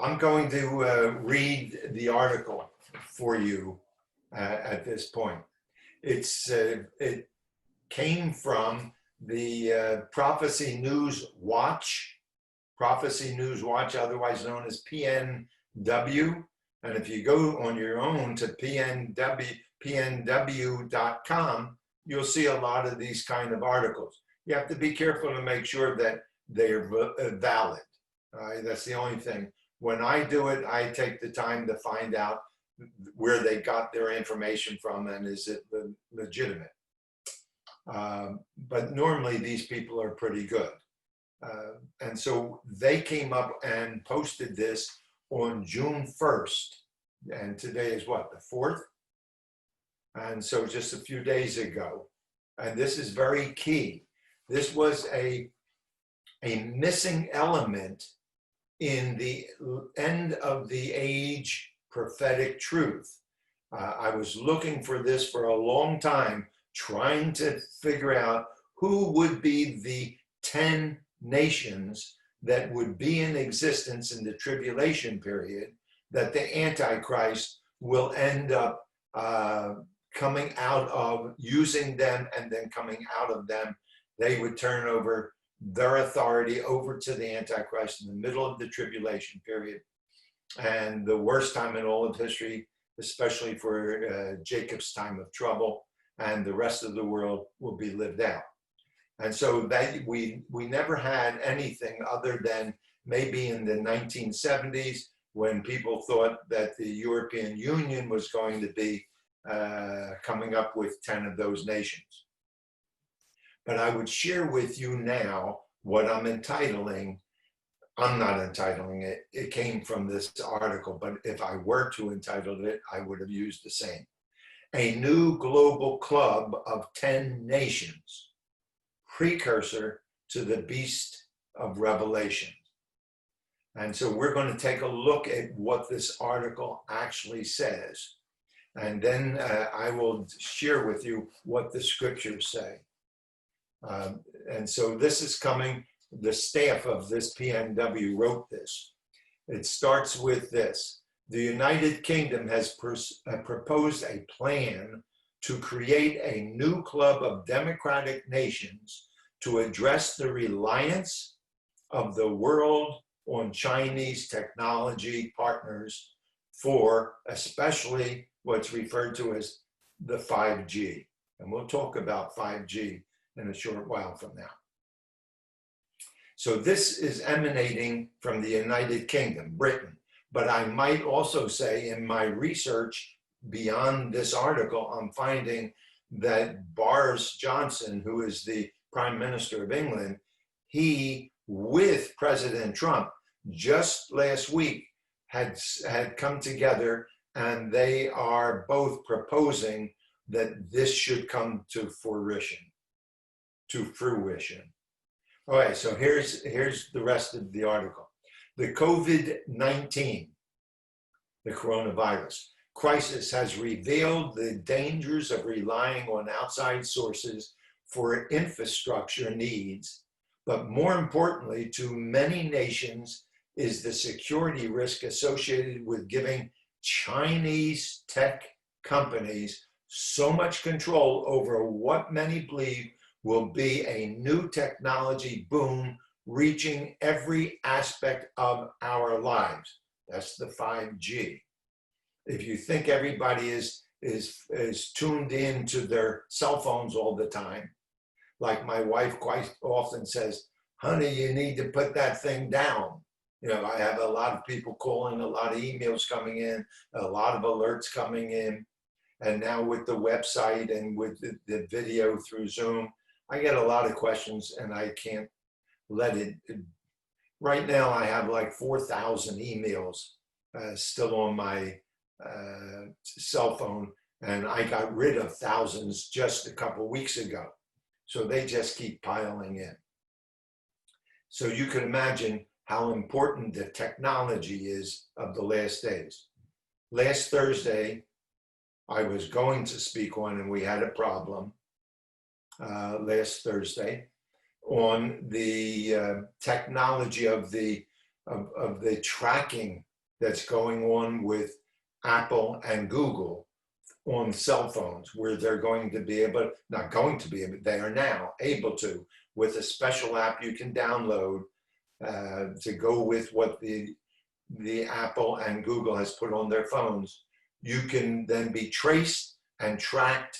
I'm going to read the article for you at this point. It came from the Prophecy News Watch, otherwise known as PNW. And if you go on your own to pnw.com, you'll see a lot of these kind of articles. You have to be careful to make sure that they're valid. That's the only thing. When I do it, I take the time to find out where they got their information from and is it legitimate. But normally these people are pretty good. And so they came up and posted this on June 1st. And today is what, the 4th? And so just a few days ago. And this is very key. This was a missing element in the end of the age prophetic truth. I was looking for this for a long time, trying to figure out who would be the 10 nations that would be in existence in the tribulation period that the Antichrist will end up coming out of, using them, and then coming out of them. They would turn over their authority over to the Antichrist in the middle of the tribulation period. And the worst time in all of history, especially for Jacob's time of trouble, and the rest of the world will be lived out. And so that we never had anything other than maybe in the 1970s when people thought that the European Union was going to be coming up with 10 of those nations. But I would share with you now what I'm entitling. I'm not entitling it. It came from this article, but if I were to entitle it, I would have used the same. A new global club of 10 nations, precursor to the beast of Revelation. And so we're going to take a look at what this article actually says. And then I will share with you what the scriptures say. And so this is coming, the staff of this PNW wrote this. It starts with this. The United Kingdom has proposed a plan to create a new club of democratic nations to address the reliance of the world on Chinese technology partners for especially what's referred to as the 5G. And we'll talk about 5G in a short while from now. So this is emanating from the United Kingdom, Britain. But I might also say in my research beyond this article, I'm finding that Boris Johnson, who is the Prime Minister of England, he, with President Trump, just last week had come together, and they are both proposing that this should come to fruition. All right, so here's the rest of the article. The COVID-19, the coronavirus crisis, has revealed the dangers of relying on outside sources for infrastructure needs, but more importantly, to many nations is the security risk associated with giving Chinese tech companies so much control over what many believe will be a new technology boom reaching every aspect of our lives. That's the 5G. If you think everybody is tuned in to their cell phones all the time, like my wife quite often says, honey, you need to put that thing down. You know, I have a lot of people calling, a lot of emails coming in, a lot of alerts coming in. And now with the website and with the video through Zoom, I get a lot of questions and I can't let it. Right now I have like 4,000 emails still on my cell phone, and I got rid of thousands just a couple weeks ago. So they just keep piling in. So you can imagine how important the technology is of the last days. Last Thursday, I was going to speak on, and we had a problem last Thursday on the technology of the tracking that's going on with Apple and Google on cell phones, where they're going to be able, not going to be able, they are now able to, with a special app you can download to go with what the Apple and Google has put on their phones. You can then be traced and tracked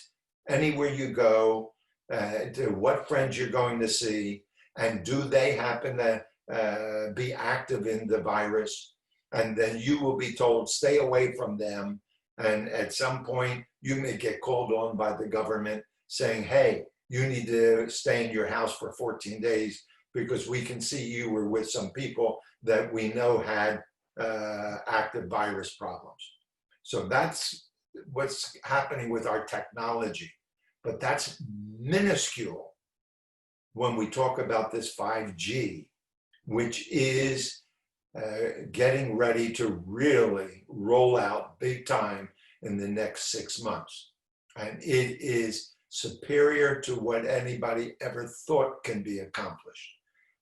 anywhere you go, to what friends you're going to see, and do they happen to be active in the virus. And then you will be told, stay away from them. And at some point, you may get called on by the government saying, hey, you need to stay in your house for 14 days because we can see you were with some people that we know had active virus problems. So that's what's happening with our technology. But that's minuscule when we talk about this 5G, which is getting ready to really roll out big time in the next 6 months. And it is superior to what anybody ever thought can be accomplished.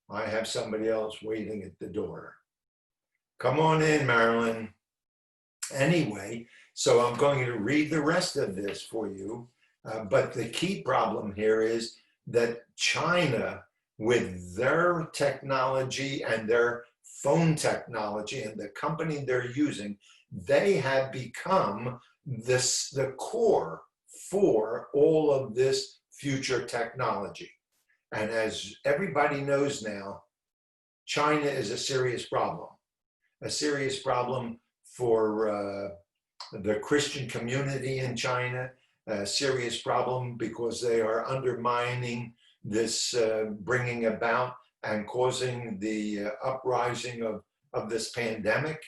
I have somebody else waiting at the door. Come on in, Marilyn. Anyway, so I'm going to read the rest of this for you. But the key problem here is that China, with their technology and their phone technology and the company they're using, they have become the core for all of this future technology. And as everybody knows now, China is a serious problem for the Christian community in China, a serious problem because they are undermining this bringing about and causing the uprising of this pandemic.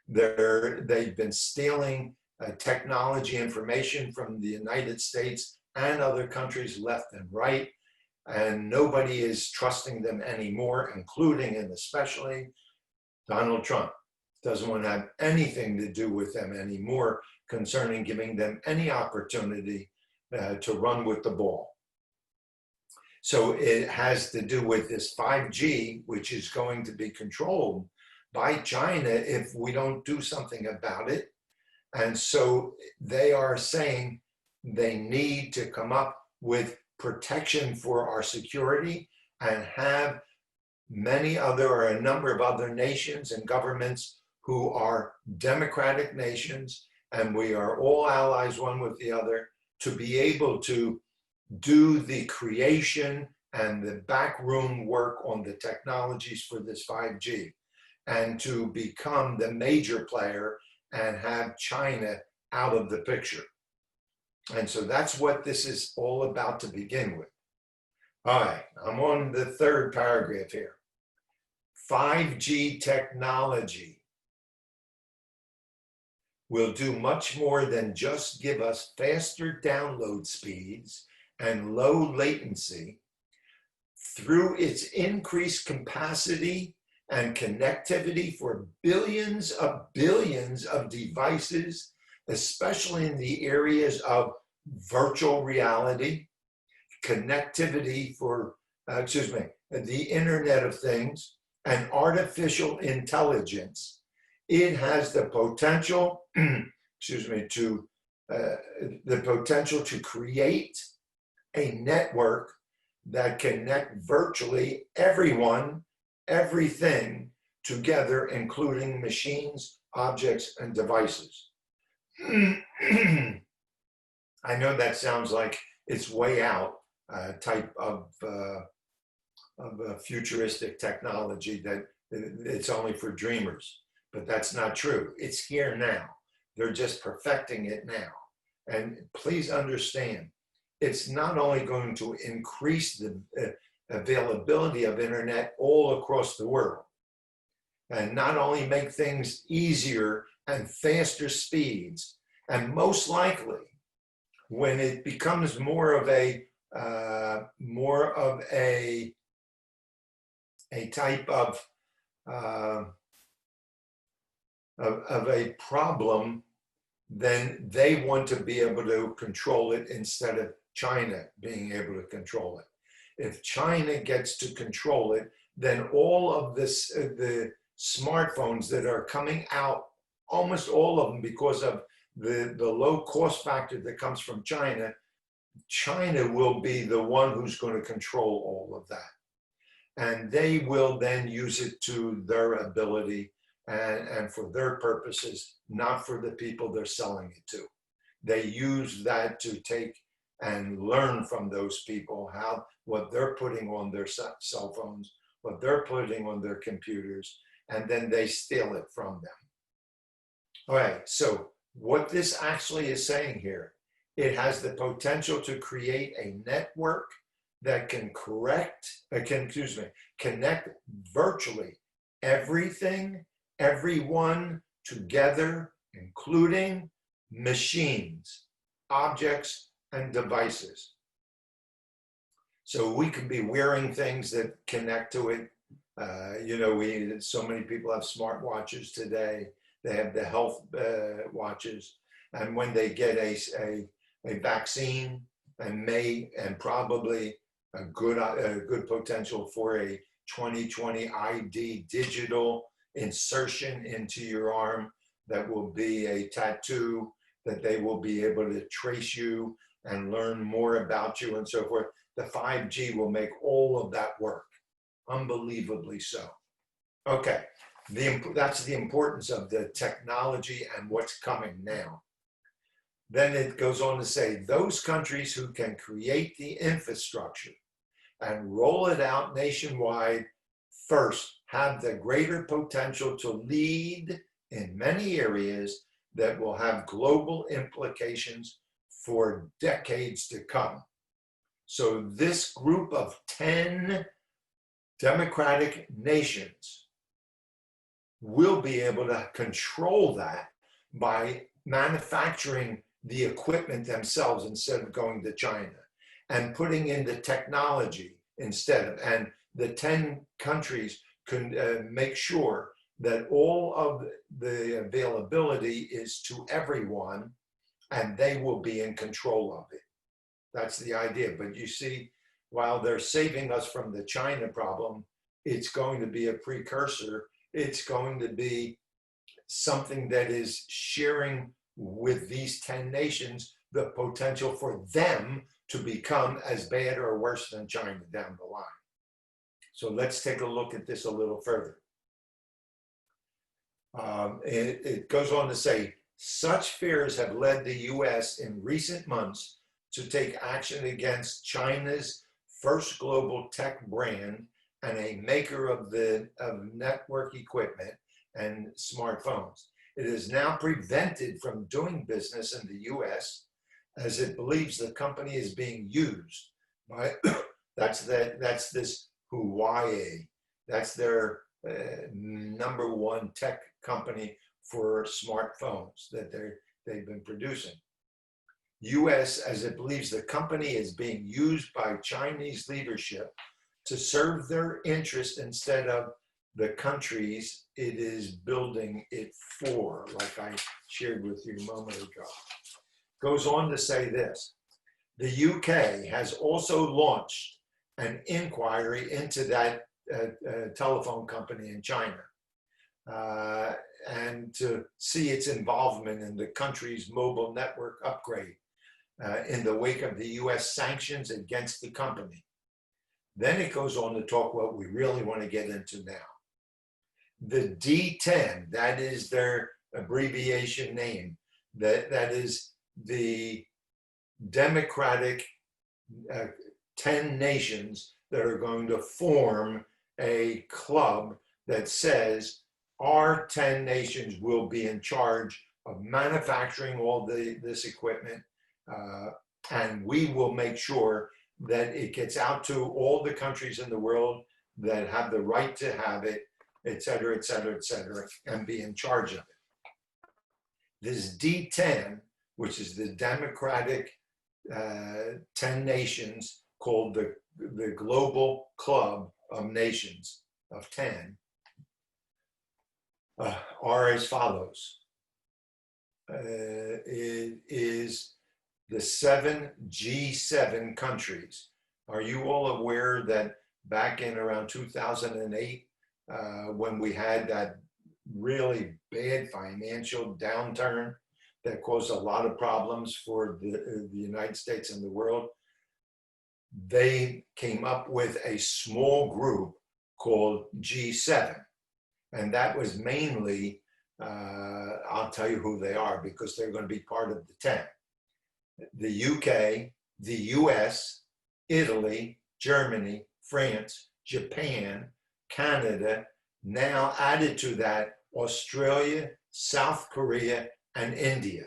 They've been stealing technology information from the United States and other countries left and right, and nobody is trusting them anymore, including and especially Donald Trump. Doesn't want to have anything to do with them anymore concerning giving them any opportunity to run with the ball. So it has to do with this 5G, which is going to be controlled by China if we don't do something about it. And so they are saying they need to come up with protection for our security and have many other, or a number of other nations and governments who are democratic nations, and we are all allies one with the other, to be able to do the creation and the backroom work on the technologies for this 5G, and to become the major player and have China out of the picture. And so that's what this is all about to begin with. All right, I'm on the third paragraph here. 5G technology will do much more than just give us faster download speeds and low latency. Through its increased capacity and connectivity for billions of devices, especially in the areas of virtual reality, connectivity for, the Internet of Things, and artificial intelligence, it has the potential, to create a network that connect virtually everyone, everything together, including machines, objects, and devices. I know that sounds like it's way out type of futuristic technology, that it's only for dreamers, but that's not true. It's here now. They're just perfecting it now. And please understand, it's not only going to increase the availability of internet all across the world, and not only make things easier and faster speeds, and most likely, when it becomes more of a type of a problem, then they want to be able to control it instead of China being able to control it. If China gets to control it, then all of this, the smartphones that are coming out, almost all of them, because of the low cost factor that comes from China. China will be the one who's going to control all of that. And they will then use it to their ability and for their purposes, not for the people they're selling it to. They use that to take and learn from those people what they're putting on their cell phones, what they're putting on their computers, and then they steal it from them. All right, so what this actually is saying here, it has the potential to create a network that can connect virtually everything, everyone together, including machines, objects, and devices. So we can be wearing things that connect to it. So many people have smartwatches today. They have the health watches. And when they get a vaccine and probably a good potential for a 2020 ID digital insertion into your arm that will be a tattoo, that they will be able to trace you and learn more about you and so forth. The 5G will make all of that work, unbelievably so. Okay, that's the importance of the technology and what's coming now. Then it goes on to say, those countries who can create the infrastructure and roll it out nationwide first have the greater potential to lead in many areas that will have global implications for decades to come. So this group of 10 democratic nations will be able to control that by manufacturing the equipment themselves instead of going to China, and putting in the technology instead of, and the 10 countries can make sure that all of the availability is to everyone, and they will be in control of it. That's the idea. But you see, while they're saving us from the China problem, it's going to be a precursor. It's going to be something that is sharing with these 10 nations the potential for them to become as bad or worse than China down the line. So let's take a look at this a little further. It goes on to say, such fears have led the US in recent months to take action against China's first global tech brand and a maker of network equipment and smartphones. It is now prevented from doing business in the US as it believes the company is being used by, that's this Huawei. That's their number one tech company for smartphones that they've been producing. US, as it believes the company is being used by Chinese leadership to serve their interest instead of the countries it is building it for, like I shared with you a moment ago. Goes on to say this, the UK has also launched an inquiry into that telephone company in China and to see its involvement in the country's mobile network upgrade in the wake of the US sanctions against the company. Then it goes on to talk what we really want to get into now. The D10, that is their abbreviation name, that is the democratic 10 nations that are going to form a club that says our 10 nations will be in charge of manufacturing all this equipment, and we will make sure that it gets out to all the countries in the world that have the right to have it, et cetera, et cetera, et cetera, and be in charge of it. This D10, which is the democratic 10 nations called the Global Club of Nations of 10, are as follows. It is the 7 G7 countries. Are you all aware that back in around 2008, when we had that really bad financial downturn that caused a lot of problems for the United States and the world. They came up with a small group called G7. And that was mainly, I'll tell you who they are because they're going to be part of the 10. The UK, the US, Italy, Germany, France, Japan, Canada, now added to that, Australia, South Korea, and India.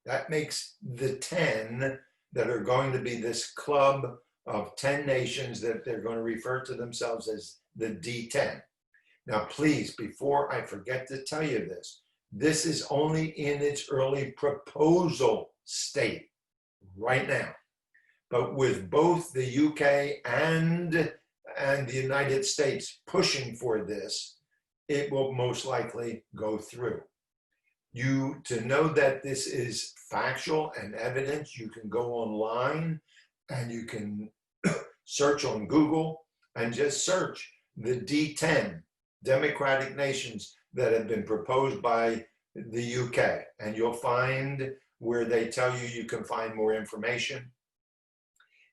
That makes the 10 that are going to be this club of 10 nations that they're going to refer to themselves as the D10. Now, please, before I forget to tell you this is only in its early proposal state right now. But with both the UK and the United States pushing for this, it will most likely go through. To know that this is factual and evidence, you can go online and you can search on Google and just search the D10 democratic nations that have been proposed by the UK, and you'll find where they tell you you can find more information.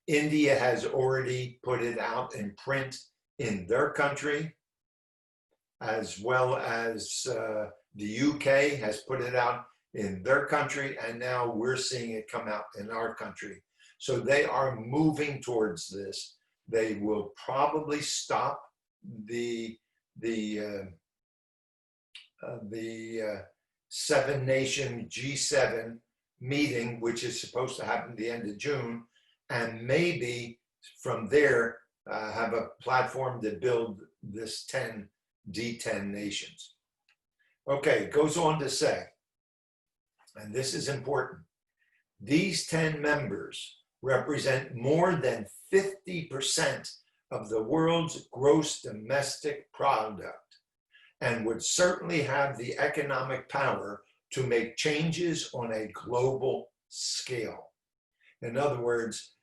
India has already put it out in print in their country, as well as the UK has put it out in their country, and now we're seeing it come out in our country. So they are moving towards this. They will probably stop the 7-nation G7 meeting, which is supposed to happen at the end of June, and maybe from there have a platform to build this D10 nations. Okay, it goes on to say, and this is important, these 10 members represent more than 50% of the world's gross domestic product and would certainly have the economic power to make changes on a global scale. In other words,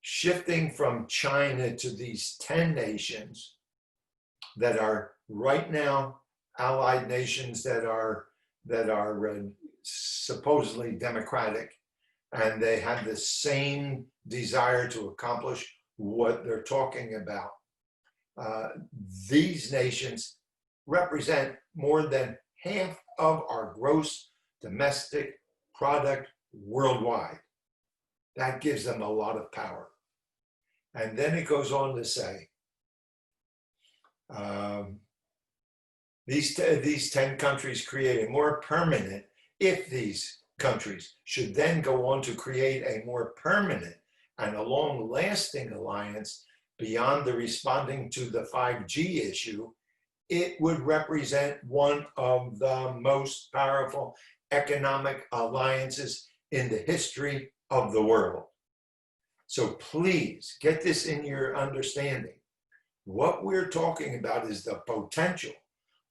shifting from China to these 10 nations that are right now allied nations that are supposedly democratic, and they have the same desire to accomplish what they're talking about. These nations represent more than half of our gross domestic product worldwide. That gives them a lot of power. And then it goes on to say, these 10 countries create a more permanent, if these countries should then go on to create a more permanent and a long-lasting alliance beyond the responding to the 5G issue, it would represent one of the most powerful economic alliances in the history of the world. So please get this in your understanding. What we're talking about is the potential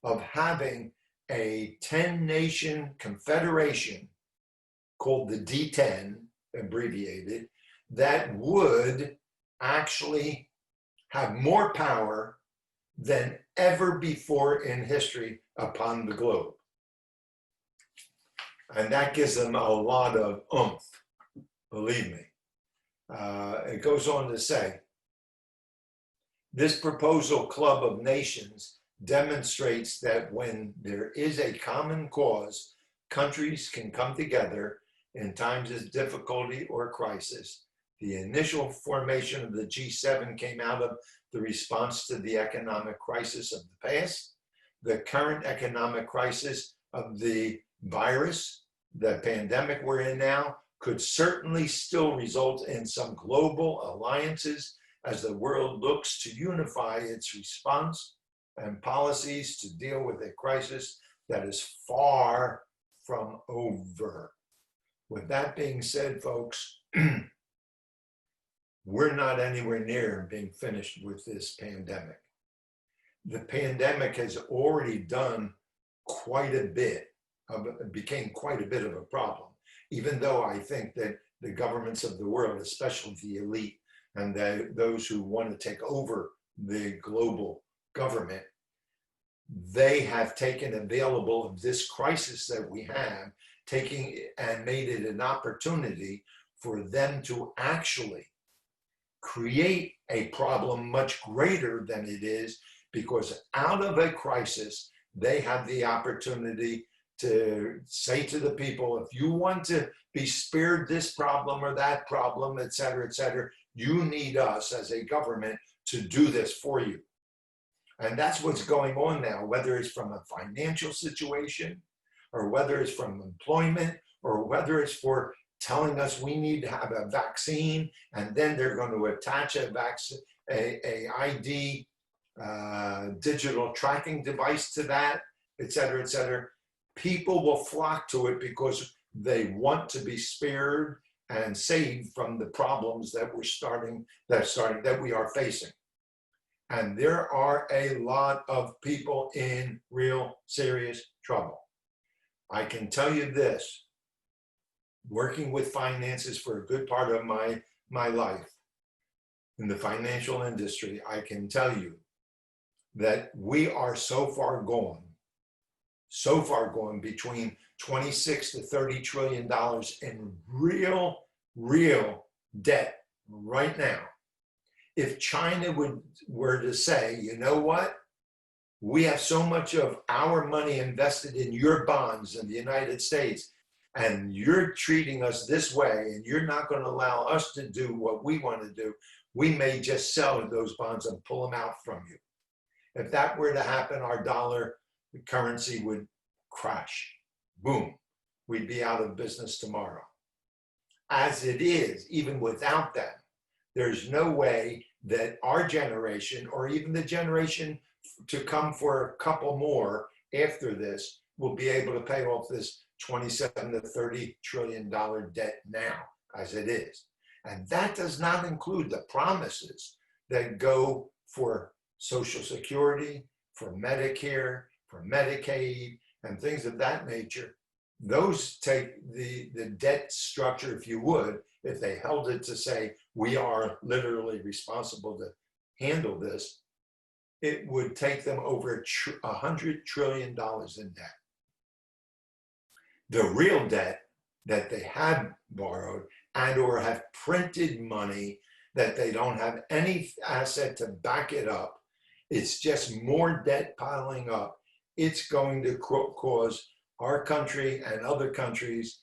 of having a 10-nation confederation called the D10, abbreviated, that would actually have more power than ever before in history upon the globe. And that gives them a lot of oomph, believe me. It goes on to say, this proposal club of nations demonstrates that when there is a common cause, countries can come together in times of difficulty or crisis. The initial formation of the G7 came out of the response to the economic crisis of the past, the current economic crisis of the virus, the pandemic we're in now, could certainly still result in some global alliances as the world looks to unify its response and policies to deal with a crisis that is far from over. With that being said, folks, we're not anywhere near being finished with this pandemic. The pandemic has already done quite a bit, became quite a bit of a problem, even though I think that the governments of the world, especially the elite and those who want to take over the global government, they have taken available of this crisis that we have, taking and made it an opportunity for them to actually create a problem much greater than it is, because out of a crisis, they have the opportunity to say to the people, if you want to be spared this problem or that problem, et cetera, you need us as a government to do this for you. And that's what's going on now, whether it's from a financial situation, or whether it's from employment, or whether it's for telling us we need to have a vaccine, and then they're going to attach a ID digital tracking device to that, et cetera. People will flock to it because they want to be spared and saved from the problems that we are facing. And there are a lot of people in real serious trouble. I can tell you this, working with finances for a good part of my life in the financial industry, I can tell you that we are so far gone between 26 to 30 trillion dollars in real debt right now. If China were to say, you know what, we have so much of our money invested in your bonds in the United States, and you're treating us this way, and you're not going to allow us to do what we want to do, we may just sell those bonds and pull them out from you. If that were to happen, our dollar currency would crash. Boom. We'd be out of business tomorrow. As it is, even without that, there's no way that our generation, or even the generation to come for a couple more after this, will be able to pay off this 27 to 30 trillion dollar debt now, as it is. And that does not include the promises that go for Social Security, for Medicare, for Medicaid, and things of that nature. Those take the debt structure, if you would, if they held it to say, we are literally responsible to handle this, it would take them over $100 trillion in debt. The real debt that they have borrowed and or have printed money that they don't have any asset to back it up, it's just more debt piling up. It's going to cause our country and other countries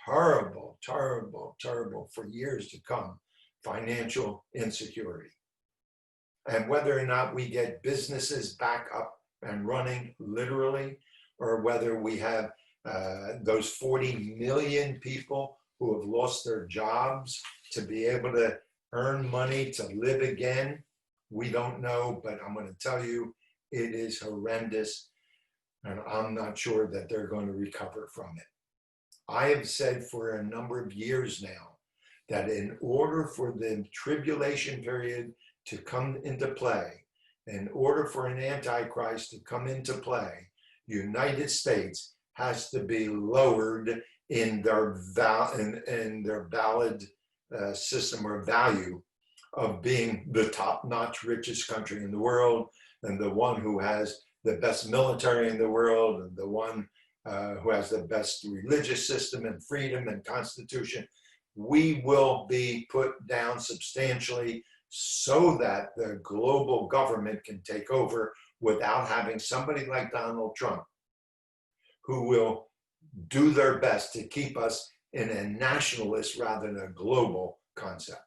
terrible for years to come financial insecurity. And whether or not we get businesses back up and running literally, or whether we have those 40 million people who have lost their jobs to be able to earn money to live again, we don't know, but I'm going to tell you, it is horrendous, and I'm not sure that they're going to recover from it. I have said for a number of years now that in order for the tribulation period to come into play, in order for an antichrist to come into play, the United States has to be lowered in their valid system or value of being the top-notch richest country in the world, and the one who has the best military in the world, and the one who has the best religious system and freedom and constitution. We will be put down substantially so that the global government can take over without having somebody like Donald Trump, who will do their best to keep us in a nationalist rather than a global concept.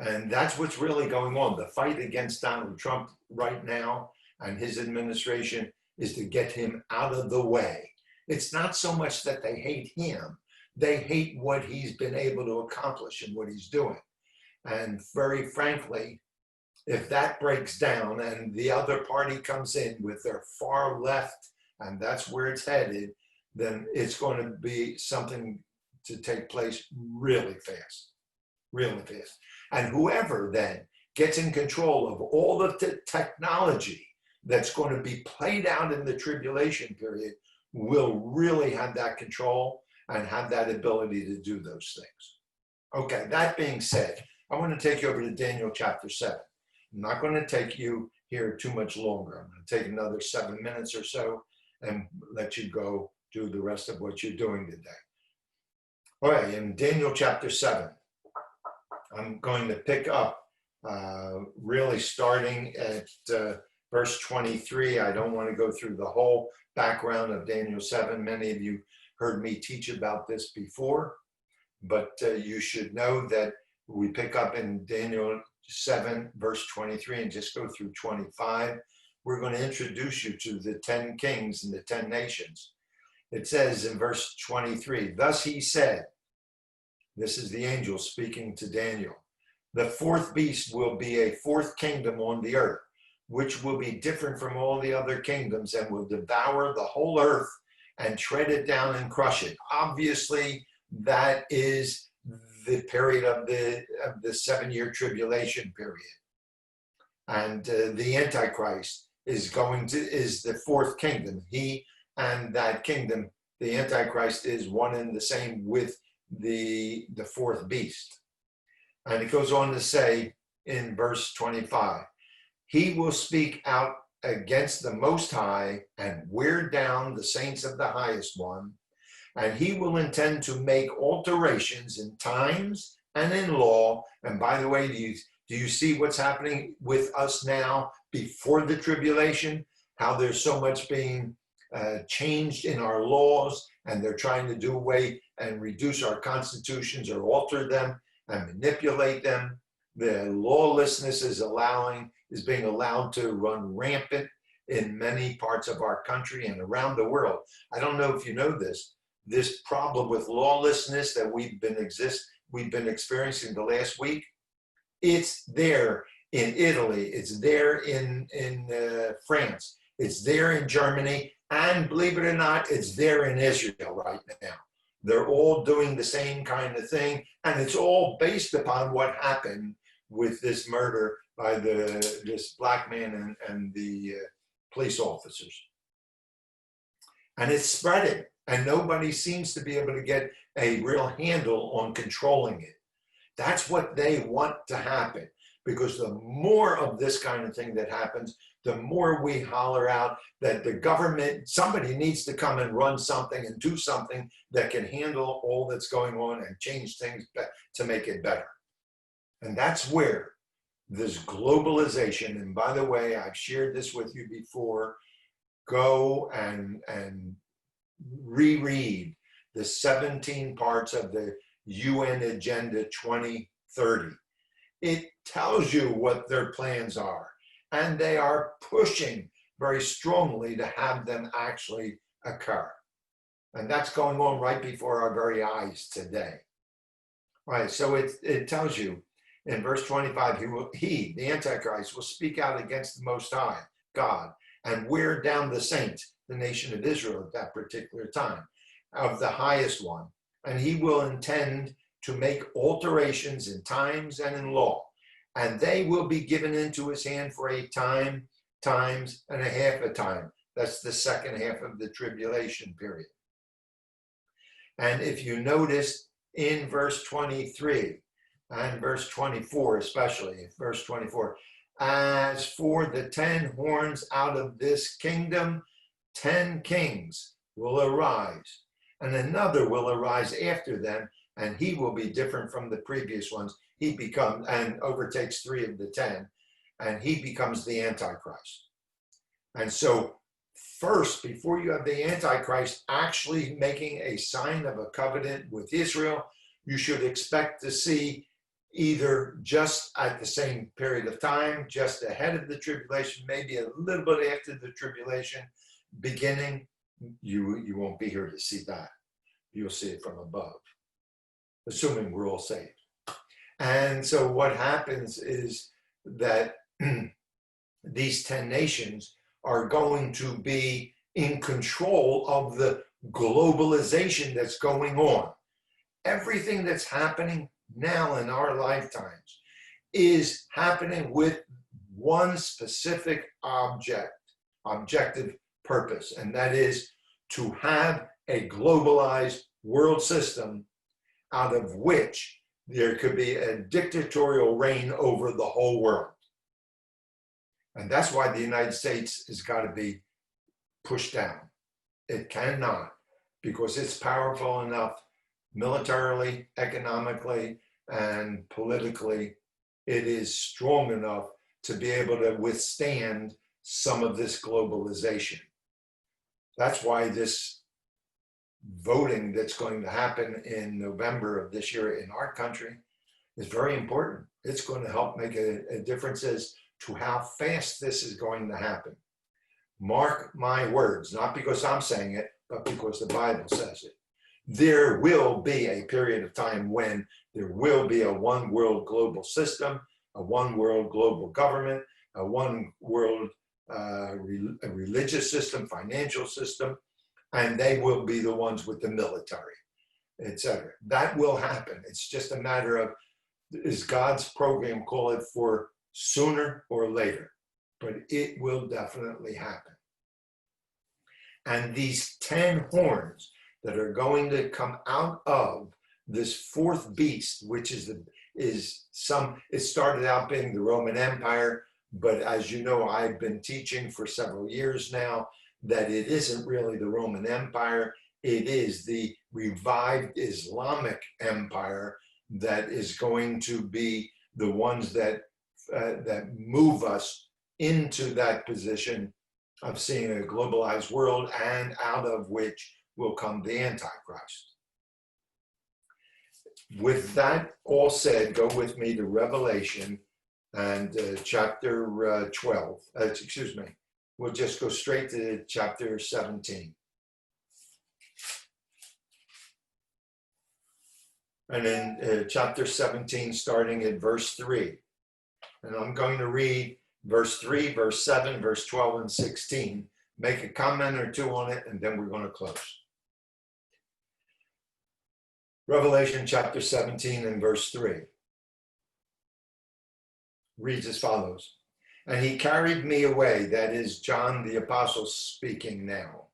And that's what's really going on. The fight against Donald Trump right now and his administration is to get him out of the way. It's not so much that they hate him, they hate what he's been able to accomplish and what he's doing. And very frankly, if that breaks down and the other party comes in with their far left, and that's where it's headed, then it's going to be something to take place really fast. And whoever then gets in control of all the technology that's going to be played out in the tribulation period will really have that control and have that ability to do those things. Okay, that being said, I want to take you over to Daniel chapter 7. I'm not going to take you here too much longer. I'm going to take another 7 minutes or so and let you go do the rest of what you're doing today. All right, in Daniel chapter 7, I'm going to pick up really starting at verse 23. I don't want to go through the whole background of Daniel 7. Many of you heard me teach about this before, but you should know that we pick up in Daniel 7, verse 23, and just go through 25. We're going to introduce you to the 10 kings and the 10 nations. It says in verse 23, thus he said, this is the angel speaking to Daniel, the fourth beast will be a fourth kingdom on the earth, which will be different from all the other kingdoms and will devour the whole earth and tread it down and crush it. Obviously, that is the period of the 7-year tribulation period. And the Antichrist is the fourth kingdom. He and that kingdom, the Antichrist, is one and the same with the fourth beast. And it goes on to say in verse 25, he will speak out against the Most High and wear down the saints of the Highest One, and he will intend to make alterations in times and in law. And by the way, do you see what's happening with us now before the tribulation? How there's so much being changed in our laws, and they're trying to do away and reduce our constitutions or alter them and manipulate them. The lawlessness is being allowed to run rampant in many parts of our country and around the world. I don't know if you know this problem with lawlessness that we've been experiencing the last week. It's there in Italy, it's there in France, it's there in Germany, and believe it or not, it's there in Israel right now. They're all doing the same kind of thing, and it's all based upon what happened with this murder by this black man and the police officers. And it's spreading, and nobody seems to be able to get a real handle on controlling it. That's what they want to happen, because the more of this kind of thing that happens, the more we holler out that the government, somebody needs to come and run something and do something that can handle all that's going on and change things to make it better. And that's where this globalization, and by the way, I've shared this with you before, go and reread the 17 parts of the UN Agenda 2030. It tells you what their plans are, and they are pushing very strongly to have them actually occur. And that's going on right before our very eyes today. Right, so it tells you in verse 25, he, the Antichrist, will speak out against the Most High, God, and wear down the saints, the nation of Israel at that particular time, of the Highest One. And he will intend to make alterations in times and in law, and they will be given into his hand for a time, times, and a half a time. That's the second half of the tribulation period. And if you notice in verse 23 and verse 24, especially verse 24, as for the 10 horns out of this kingdom, 10 kings will arise, and another will arise after them, and he will be different from the previous ones. He becomes and overtakes 3 of the 10, and he becomes the Antichrist. And so first, before you have the Antichrist actually making a sign of a covenant with Israel, you should expect to see either just at the same period of time, just ahead of the tribulation, maybe a little bit after the tribulation beginning. You won't be here to see that. You'll see it from above, assuming we're all saved. And so what happens is that these 10 nations are going to be in control of the globalization that's going on. Everything that's happening now in our lifetimes is happening with one specific objective purpose, and that is to have a globalized world system out of which there could be a dictatorial reign over the whole world. And that's why the United States has got to be pushed down. It cannot, because it's powerful enough militarily, economically, and politically. It is strong enough to be able to withstand some of this globalization. That's why this voting that's going to happen in November of this year in our country is very important. It's going to help make a difference as to how fast this is going to happen. Mark my words, not because I'm saying it, but because the Bible says it. There will be a period of time when there will be a one world global system, a one world global government, a one world a religious system, financial system, and they will be the ones with the military, etc. That will happen. It's just a matter of, is God's program call it for sooner or later, but it will definitely happen. And these 10 horns that are going to come out of this fourth beast, which it started out being the Roman Empire, but as you know, I've been teaching for several years now that it isn't really the Roman Empire. It is the revived Islamic Empire that is going to be the ones that move us into that position of seeing a globalized world, and out of which will come the Antichrist. With that all said, go with me to Revelation and chapter 12. Excuse me. We'll just go straight to chapter 17. And in chapter 17, starting at verse 3. And I'm going to read verse 3, verse 7, verse 12, and 16. Make a comment or two on it, and then we're going to close. Revelation chapter 17 and verse 3 reads as follows. And he carried me away. That is John the Apostle speaking now.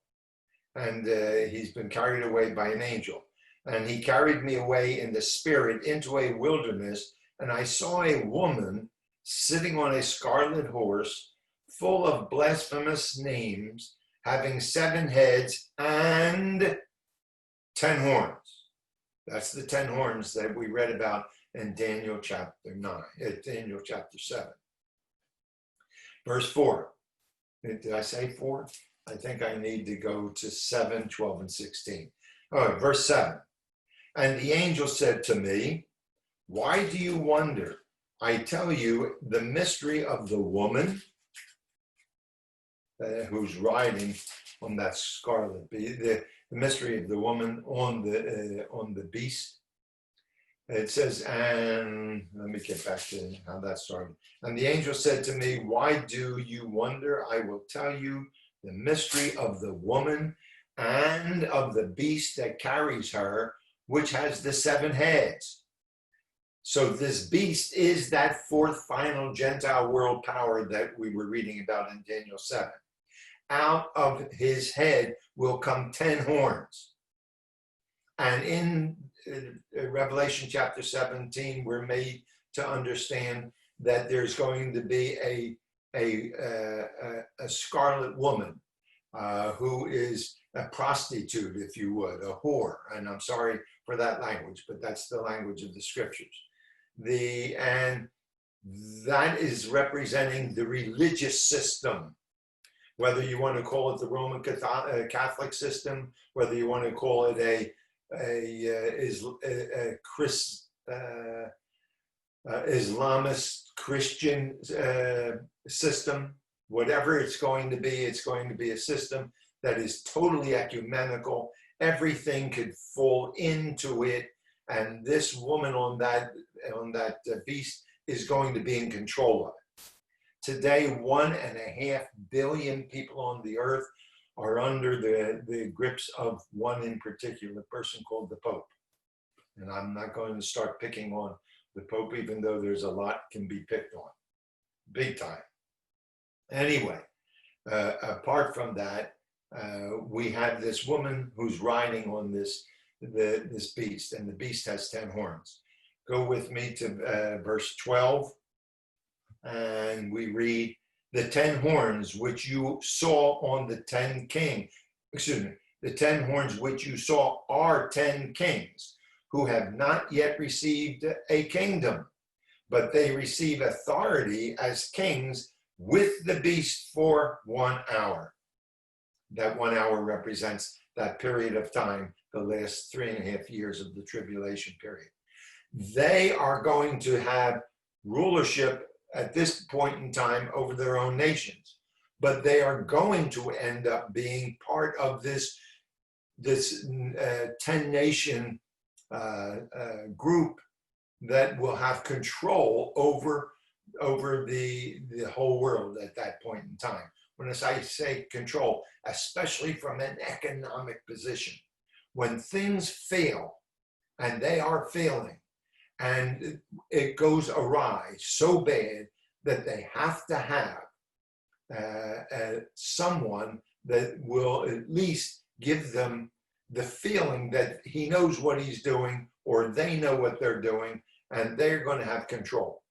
And he's been carried away by an angel. And he carried me away in the spirit into a wilderness. And I saw a woman sitting on a scarlet horse, full of blasphemous names, having 7 heads and 10 horns. That's the 10 horns that we read about in Daniel chapter 9, Daniel chapter 7. Verse 4. Did I say 4? I think I need to go to 7, 12, and 16. All right, verse 7. And the angel said to me, why do you wonder? I tell you the mystery of the woman who's riding on that scarlet beast, the mystery of the woman on the beast. It says, and let me get back to how that started. And the angel said to me, why do you wonder? I will tell you the mystery of the woman and of the beast that carries her, which has the 7 heads. So this beast is that fourth final Gentile world power that we were reading about in Daniel 7. Out of his head will come 10 horns. And in Revelation chapter 17, we're made to understand that there's going to be a scarlet woman who is a prostitute, if you would, a whore. And I'm sorry for that language, but that's the language of the scriptures. And that is representing the religious system, whether you want to call it the Roman Catholic system, whether you want to call it a Islamist Christian system, whatever it's going to be a system that is totally ecumenical. Everything could fall into it, and this woman on that beast is going to be in control of it. Today, 1.5 billion people on the earth are under the grips of one in particular person called the Pope. And I'm not going to start picking on the Pope, even though there's a lot can be picked on, big time. Anyway, apart from that, we have this woman who's riding on this beast, and the beast has 10 horns. Go with me to verse 12, and we read, the 10 horns which you saw on the 10 king, excuse me, the 10 horns which you saw are 10 kings who have not yet received a kingdom, but they receive authority as kings with the beast for 1 hour. That 1 hour represents that period of time, the last 3.5 years of the tribulation period. They are going to have rulership at this point in time over their own nations, but they are going to end up being part of this 10 nation group that will have control over the whole world at that point in time. When I say control, especially from an economic position, when things fail, and they are failing, and it goes awry so bad that they have to have someone that will at least give them the feeling that he knows what he's doing, or they know what they're doing, and they're going to have control.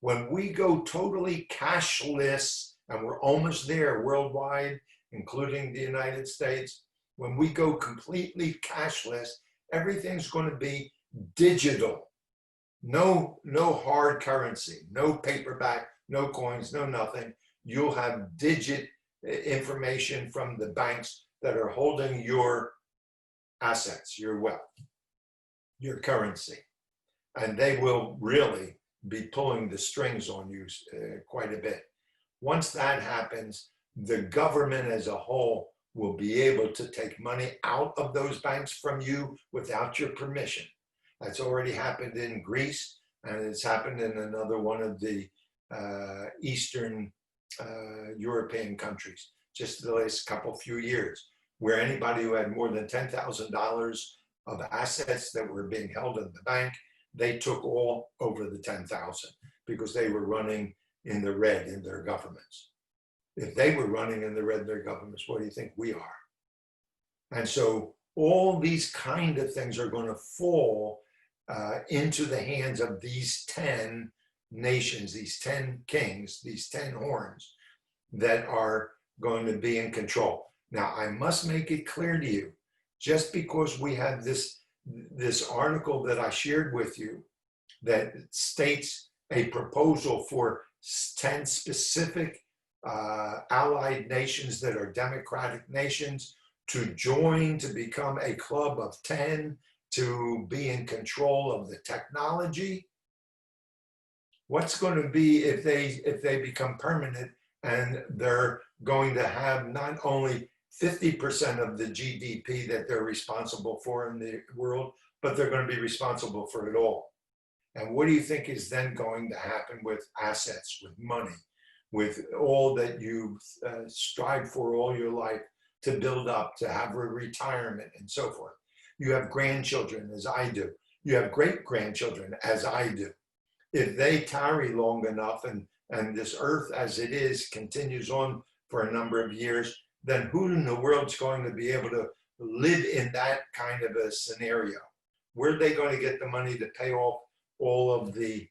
When we go totally cashless, and we're almost there worldwide, including the United States, when we go completely cashless, everything's going to be digital. No hard currency, no paperback, no coins, no nothing. You'll have digit information from the banks that are holding your assets, your wealth, your currency. And they will really be pulling the strings on you quite a bit. Once that happens, the government as a whole will be able to take money out of those banks from you without your permission. That's already happened in Greece, and it's happened in another one of the Eastern European countries, just the last few years, where anybody who had more than $10,000 of assets that were being held in the bank, they took all over the 10,000 because they were running in the red in their governments. If they were running in the red in their governments, what do you think we are? And so all these kind of things are going to fall into the hands of these 10 nations, these 10 kings, these 10 horns that are going to be in control. Now, I must make it clear to you, just because we have this article that I shared with you that states a proposal for 10 specific allied nations that are democratic nations to join, to become a club of 10, to be in control of the technology. What's going to be if they become permanent and they're going to have not only 50% of the GDP that they're responsible for in the world, but they're going to be responsible for it all. And what do you think is then going to happen with assets, with money, with all that you strive for all your life to build up, to have a retirement and so forth? You have grandchildren, as I do. You have great-grandchildren, as I do. If they tarry long enough and this earth as it is continues on for a number of years, then who in the world's going to be able to live in that kind of a scenario? Where are they going to get the money to pay off all of the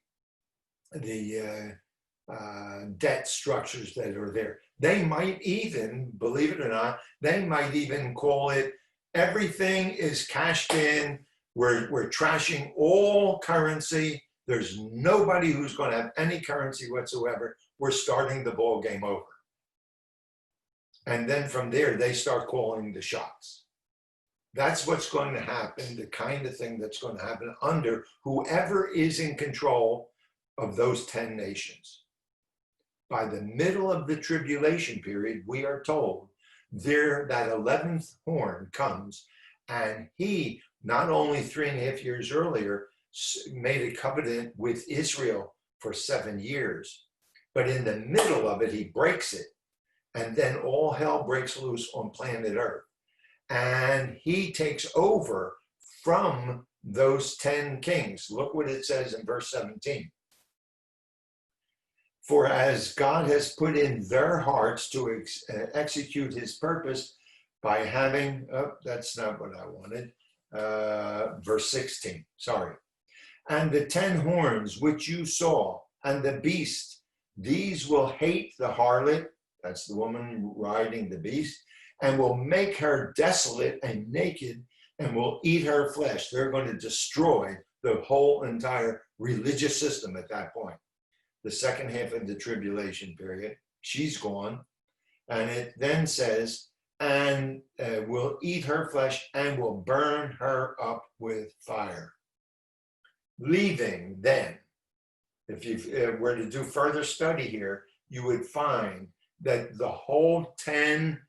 debt structures that are there? They might even, believe it or not, they might even call it, everything is cashed in, we're trashing all currency, there's nobody who's going to have any currency whatsoever, we're starting the ball game over. And then from there, they start calling the shots. That's what's going to happen, the kind of thing that's going to happen under whoever is in control of those 10 nations. By the middle of the tribulation period, we are told, there that 11th horn comes, and he, not only 3.5 years earlier, made a covenant with Israel for 7 years, but in the middle of it, he breaks it. And then all hell breaks loose on planet Earth. And he takes over from those 10 kings. Look what it says in verse 17. For as God has put in their hearts to execute his purpose by having, that's not what I wanted, verse 16, sorry. And the 10 horns which you saw, and the beast These will hate the harlot, that's the woman riding the beast, and will make her desolate and naked and will eat her flesh. They're going to destroy the whole entire religious system at that point. The second half of the tribulation period, she's gone. And it then says, and will eat her flesh and will burn her up with fire. Leaving then, if you were to do further study here, you would find that the whole 10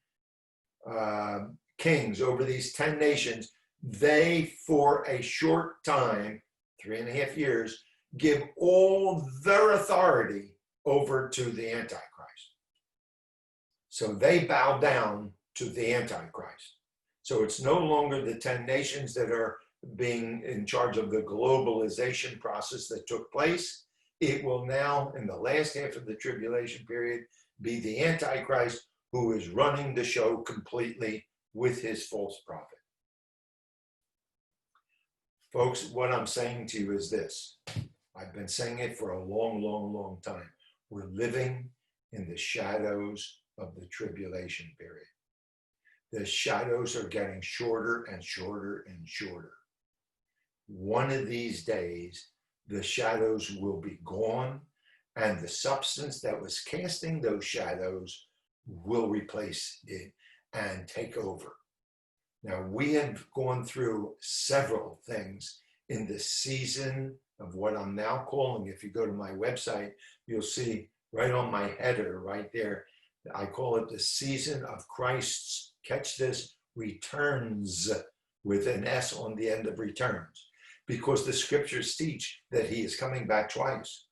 kings over these 10 nations, they, for a short time, 3.5 years, give all their authority over to the Antichrist. So they bow down to the Antichrist. So it's no longer the 10 nations that are being in charge of the globalization process that took place. It will now, in the last half of the tribulation period, be the Antichrist who is running the show completely with his false prophet. Folks, what I'm saying to you is this. I've been saying it for a long, long, long time. We're living in the shadows of the tribulation period. The shadows are getting shorter and shorter and shorter. One of these days, the shadows will be gone, and the substance that was casting those shadows will replace it and take over. Now, we have gone through several things in the season of what I'm now calling, if you go to my website, you'll see right on my header right there, I call it the season of Christ's, catch this, returns, with an S on the end of returns, because the scriptures teach that he is coming back twice.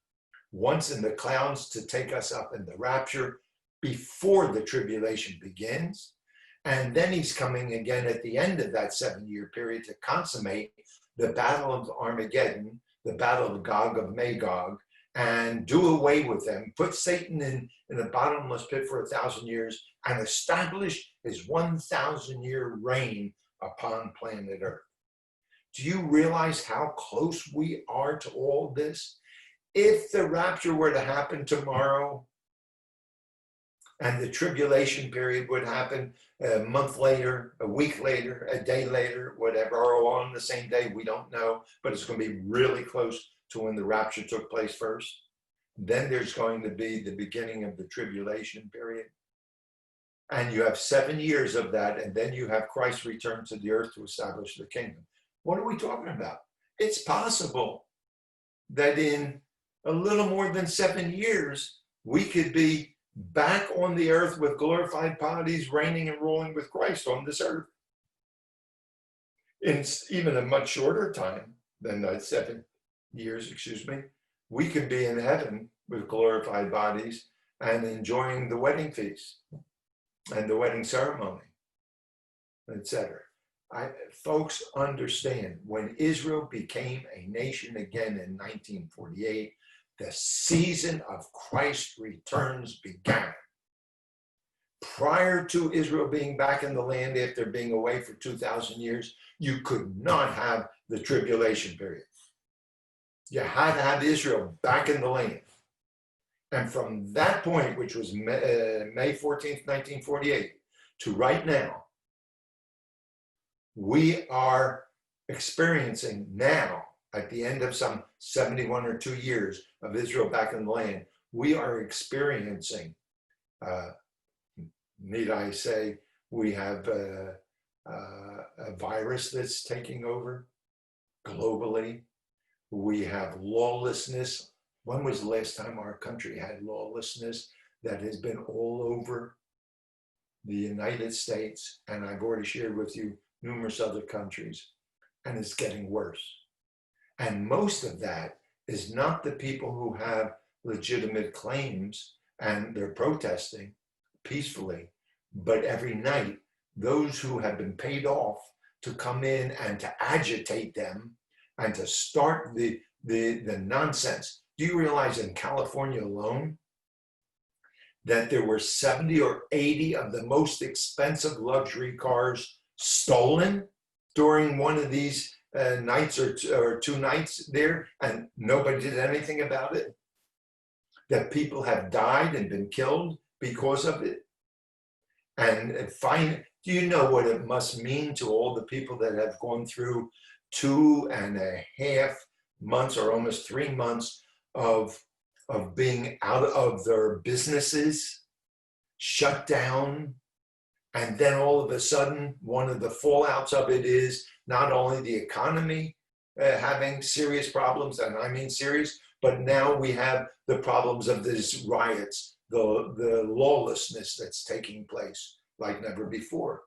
Once in the clouds to take us up in the rapture before the tribulation begins, and then he's coming again at the end of that 7-year period to consummate the battle of Armageddon, the battle of Gog of Magog, and do away with them, put Satan in a bottomless pit for 1,000 years, and establish his 1,000-year reign upon planet Earth. Do you realize how close we are to all this? If the rapture were to happen tomorrow, and the tribulation period would happen a month later, a week later, a day later, whatever, or all on the same day, we don't know, but it's going to be really close to when the rapture took place first. Then there's going to be the beginning of the tribulation period. And you have 7 years of that, and then you have Christ return to the earth to establish the kingdom. What are we talking about? It's possible that in a little more than 7 years, we could be back on the earth with glorified bodies, reigning and ruling with Christ on this earth. In even a much shorter time than that 7 years, we could be in heaven with glorified bodies and enjoying the wedding feast and the wedding ceremony, etc. Folks, understand, when Israel became a nation again in 1948, the season of Christ's returns began. Prior to Israel being back in the land after being away for 2,000 years, you could not have the tribulation period. You had to have Israel back in the land. And from that point, which was May 14th, 1948, to right now, we are experiencing now, at the end of some 71 or 2 years of Israel back in the land, we are experiencing, need I say, we have a virus that's taking over globally. We have lawlessness. When was the last time our country had lawlessness that has been all over the United States? And I've already shared with you numerous other countries, and it's getting worse. And most of that is not the people who have legitimate claims and they're protesting peacefully, but every night, those who have been paid off to come in and to agitate them and to start the nonsense. Do you realize in California alone that there were 70 or 80 of the most expensive luxury cars stolen during one of these nights or 2 nights there, and nobody did anything about it? that people have died and been killed because of it? And do you know what it must mean to all the people that have gone through 2.5 months or almost 3 months of being out of their businesses, shut down, and then all of a sudden, one of the fallouts of it is not only the economy having serious problems, and I mean serious, but now we have the problems of these riots, the lawlessness that's taking place like never before.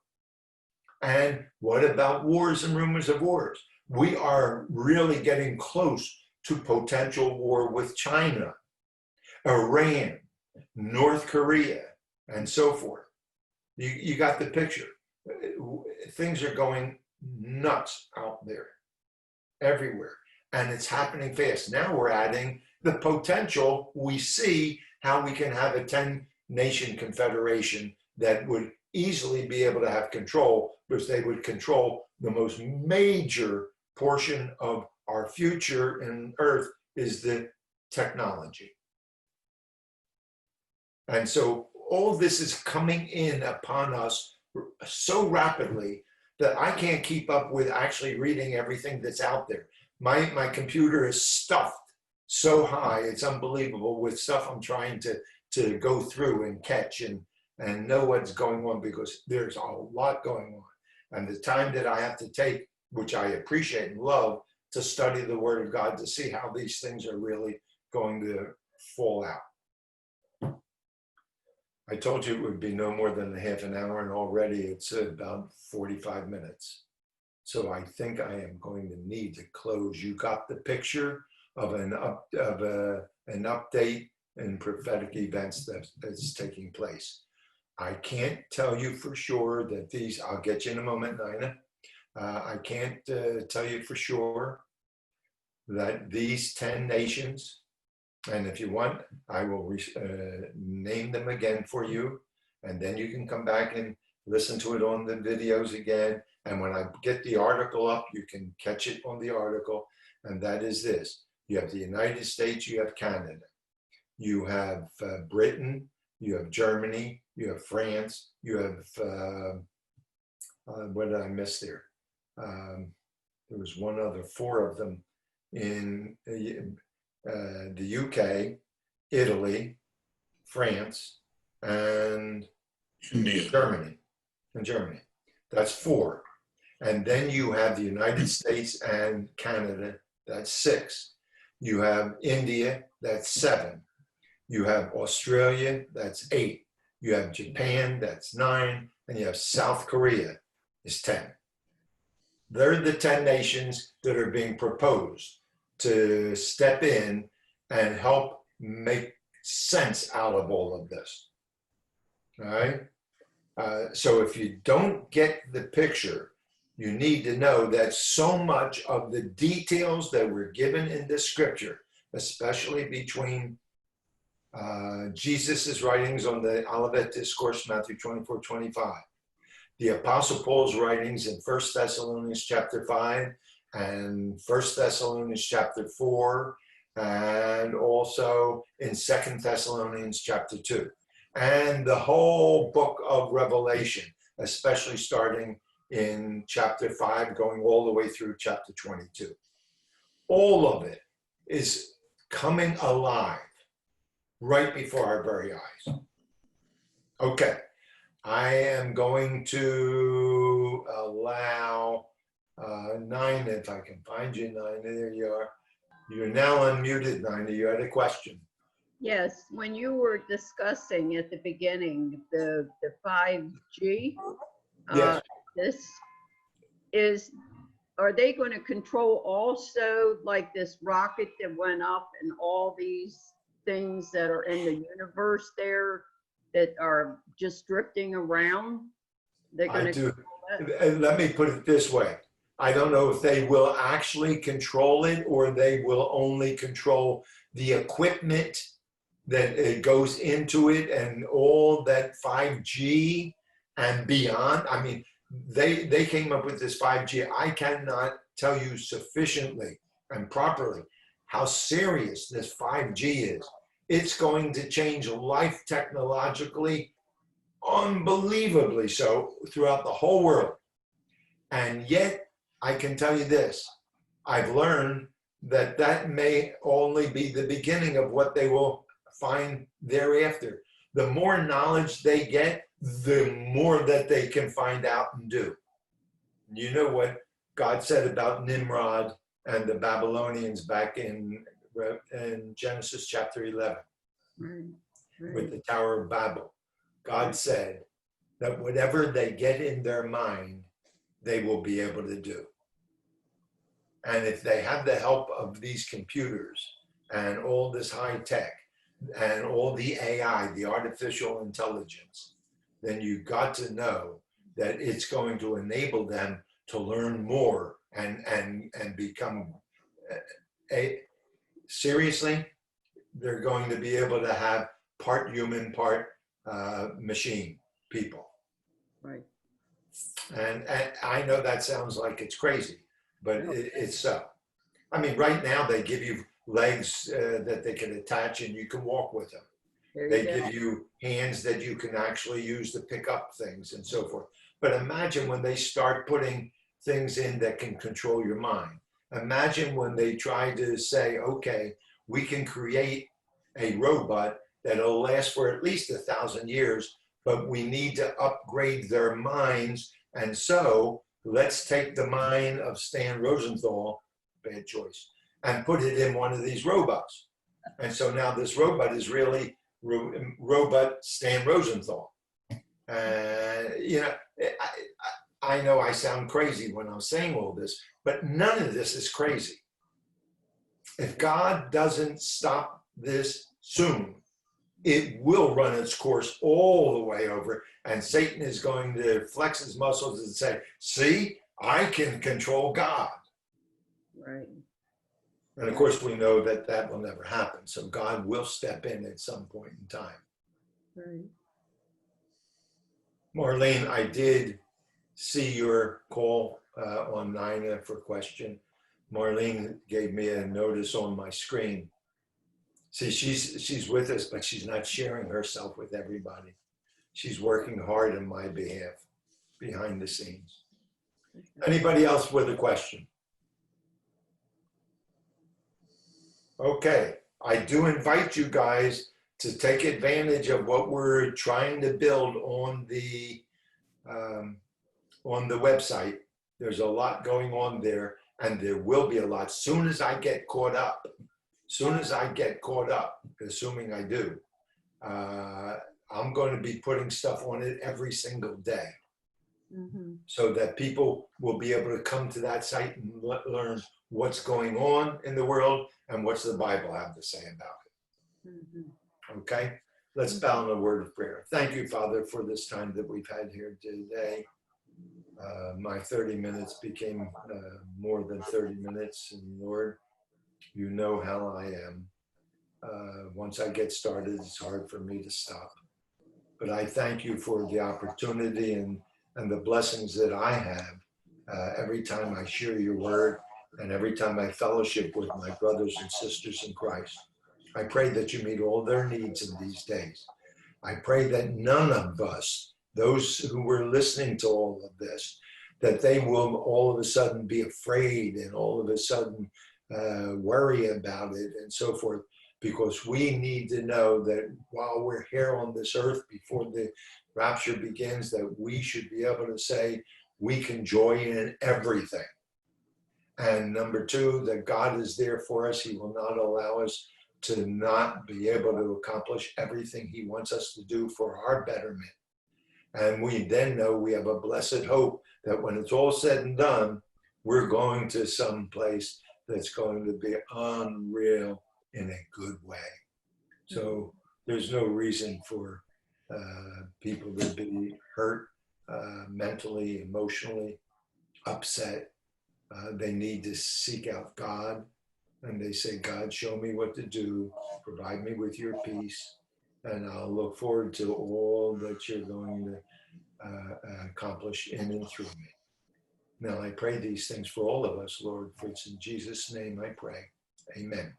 And what about wars and rumors of wars? We are really getting close to potential war with China, Iran, North Korea, and so forth. You got the picture. Things are going nuts out there, everywhere. And it's happening fast. Now we're adding the potential. We see how we can have a 10-nation confederation that would easily be able to have control, because they would control the most major portion of our future in Earth is the technology. And so all this is coming in upon us so rapidly that I can't keep up with actually reading everything that's out there. My computer is stuffed so high, it's unbelievable, with stuff I'm trying to go through and catch and know what's going on, because there's a lot going on. And the time that I have to take, which I appreciate and love, to study the Word of God to see how these things are really going to fall out. I told you it would be no more than a half an hour, and already it's about 45 minutes. So I think I am going to need to close. You got the picture of an update in prophetic events that's taking place. I can't tell you for sure that these, I'll get you in a moment, Nina. I can't tell you for sure that these 10 nations, and if you want, I will name them again for you, and then you can come back and listen to it on the videos again. And when I get the article up, you can catch it on the article. And that is this: you have the United States, you have Canada, you have Britain, you have Germany, you have France, you have, what did I miss there? There was one other, 4 of them in the UK, Italy, France, and India. Germany. That's 4. And then you have the United States and Canada, that's 6. You have India, that's 7. You have Australia, that's 8. You have Japan, that's 9. And you have South Korea, is 10. They're the 10 nations that are being proposed to step in and help make sense out of all of this. All right? So if you don't get the picture, you need to know that so much of the details that were given in this scripture, especially between Jesus's writings on the Olivet Discourse, Matthew 24:25, the Apostle Paul's writings in 1 Thessalonians chapter 5 and 1 Thessalonians chapter 4, and also in 2 Thessalonians chapter 2, and the whole book of Revelation, especially starting in chapter 5, going all the way through chapter 22. All of it is coming alive right before our very eyes. Okay, I am going to allow Nina, if I can find you, Nina. There you are. You're now unmuted, Nina. You had a question. Yes, when you were discussing at the beginning the 5G, Yes. are they going to control also like this rocket that went up and all these things that are in the universe there that are just drifting around? They're going to control that? And let me put it this way. I don't know if they will actually control it, or they will only control the equipment that it goes into it and all that 5G and beyond. I mean, they came up with this 5G. I cannot tell you sufficiently and properly how serious this 5G is. It's going to change life technologically, unbelievably so, throughout the whole world. And yet, I can tell you this, I've learned that that may only be the beginning of what they will find thereafter. The more knowledge they get, the more that they can find out and do. You know what God said about Nimrod and the Babylonians back in Genesis chapter 11 Right. with the Tower of Babel. God said that whatever they get in their mind, they will be able to do. And if they have the help of these computers and all this high tech and all the AI, the artificial intelligence, then you got to know that it's going to enable them to learn more and become seriously, they're going to be able to have part human, part machine people. Right. And I know that sounds like it's crazy, but it's so. I mean, right now they give you legs that they can attach and you can walk with them. They give you hands that you can actually use to pick up things and so forth. But imagine when they start putting things in that can control your mind. Imagine when they try to say, okay, we can create a robot that'll last for at least 1,000 years, but we need to upgrade their minds. And so let's take the mind of Stan Rosenthal, bad choice, and put it in one of these robots. And so now this robot is really robot Stan Rosenthal. You know, I know I sound crazy when I'm saying all this, but none of this is crazy. If God doesn't stop this soon, it will run its course all the way over, and Satan is going to flex his muscles and say, see, I can control God. Right. And of course, we know that that will never happen. So God will step in at some point in time. Right. Marlene, I did see your call on Nina for question. Marlene gave me a notice on my screen. See, she's with us, but she's not sharing herself with everybody. She's working hard on my behalf behind the scenes. Anybody else with a question? Okay, I do invite you guys to take advantage of what we're trying to build on the website. There's a lot going on there, and there will be a lot soon as I get caught up. Assuming I do, I'm going to be putting stuff on it every single day. Mm-hmm. So that people will be able to come to that site and learn what's going on in the world and what's the Bible have to say about it. Mm-hmm. Okay, let's bow in a word of prayer. Thank you, Father, for this time that we've had here today. My 30 minutes became more than 30 minutes, and Lord, you know how I am. Once I get started, it's hard for me to stop. But I thank you for the opportunity and the blessings that I have every time I share your word and every time I fellowship with my brothers and sisters in Christ. I pray that you meet all their needs in these days. I pray that none of us, those who were listening to all of this, that they will all of a sudden be afraid and all of a sudden worry about it and so forth, because we need to know that while we're here on this earth before the rapture begins, that we should be able to say we can joy in everything. And number two, that God is there for us. He will not allow us to not be able to accomplish everything he wants us to do for our betterment. And we then know we have a blessed hope that when it's all said and done, we're going to some place that's going to be unreal in a good way. So there's no reason for people to be hurt mentally, emotionally, upset. They need to seek out God, and they say, God, show me what to do, provide me with your peace, and I'll look forward to all that you're going to accomplish in and through me. Now I pray these things for all of us, Lord, for it's in Jesus' name I pray. Amen.